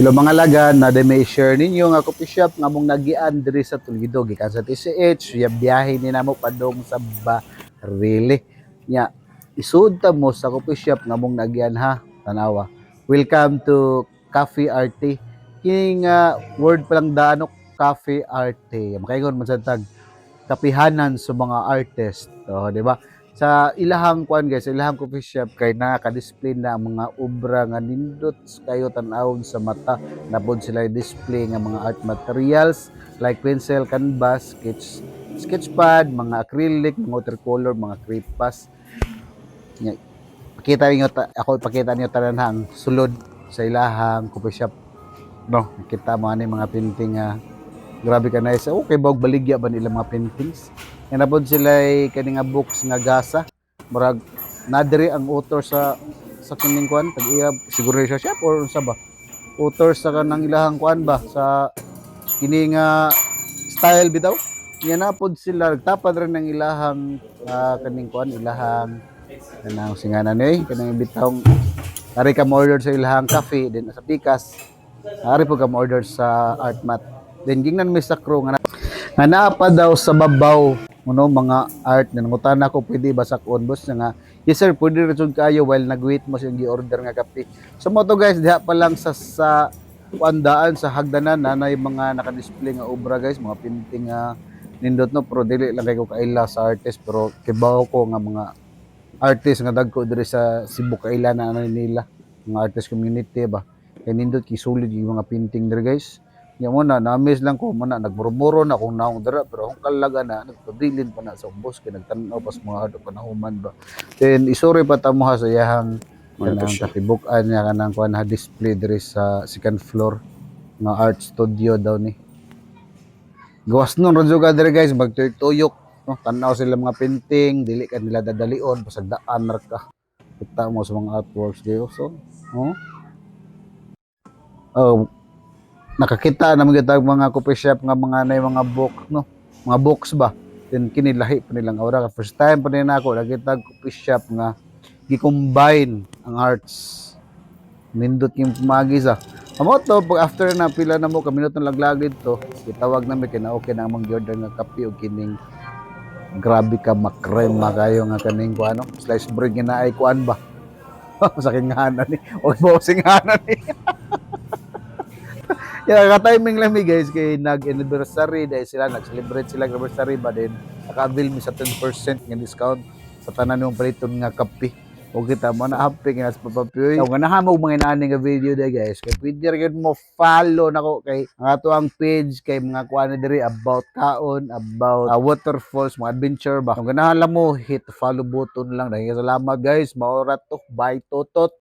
Hello mga lagan, na de may share ninyo nga coffee shop nga mong nagian diri sa Toledo gikan sa TCH, ya biyahe ni namo padong sa Barili. Nya isud ta mo sa coffee shop nga mong nagian ha, tanawa. Welcome to Cafe Arte. Kini nga word pa lang daano Cafe Arte. Makaingon man sa tag kapihanan sa mga artist. So, di ba? Sa ilahang kuan guys, sa ilahang coffee shop kay naka-display na ang mga obra nga nindot kayo tan-awon sa mata. Napod sila display nga mga art materials like pencil, canvas, sketchpad, mga acrylic, mga watercolor, mga crepas. Pakita niyo ako ipakita niyo tanan ang sulod sa ilahang coffee shop. No, kita mo ani mga painting grabe ka nice. Okay, bawag baligya ba nila mga paintings? Yan na po sila kani nga books nga gasa. Murag nadiri ang author sa kining kuan tag iya siguro siya shop or unsa ba? Author sa kanang ilahang kuan ba sa kini nga style bitaw. Yan na po sila nagtapad rin ng ilahang kaning kuan ilahang kanang singanan ni kanang bitawng ari ka order sa ilahang cafe din sa Pikas. Ari po ka order sa Art Mat. Then gingnan mi sa crew nga naapa daw sa babaw mga art na nangutan ako pwede ba sa boss nga yes sir pwede rin jud kayo while nag-wait mo sa gi-order nga kape. So mo to guys diha pa lang sa kuandaan sa hagdanan nanay mga naka-display nga obra guys mga painting nga nindot no pero dili lang kay ko kaila sa artist pero kibaw ko nga mga artist nga dagko diri sa Cebu kaila na nila mga artist community ba kay nindot kisulid yung mga painting diri guys. Yan mo na, na-miss lang ko, mana, nagmurmuro na kung naong dara, pero kung kalaga na, nagpabilin pa na sa ubos, kaya nagtanaw pa sa mga hado panahuman ba. Then, isuri pa tamo ha sa yahang kanang katibukan niya, kanang kuhan ha display diri sa second floor, nga art studio daw ni. Gawas nun, radyo ka diri guys, magtuyok, no? Tanaw sila mga painting, dili ka nila dadalion, pasagdaan ka. Kita mo sa mga artworks kayo, so, nakakita na mga mga coffee shop nga mga nay mga book no mga books ba then kini lahi pa nilang aura first time pa din ako nakita coffee shop nga gi-combine ang arts nindot yung pumagi sa amo to pag after na pila na mo ka minuto laglag dito gitawag na mi kina okay na among order nga kape o kining grabe ka makrema kayo nga kaning kuano slice bread nga naay kuan ba sa kingahanan ni o bossing hanan ni ka-timing lang mi guys kay nag-anniversary dahil sila nag-celebrate sila anniversary ba din naka-avail mi sa 10% nga discount sa tanan ng paliton nga kape o kita mo na happy nga sa papapiyoy nga nahamog mga inaani nga video day guys kay pwede rin mo follow nako kay ang ato ang page kay mga kuan diri about kaon about waterfalls mga adventure ba kung ganahan mo hit follow button lang dahil salamat guys maorat to bye totot.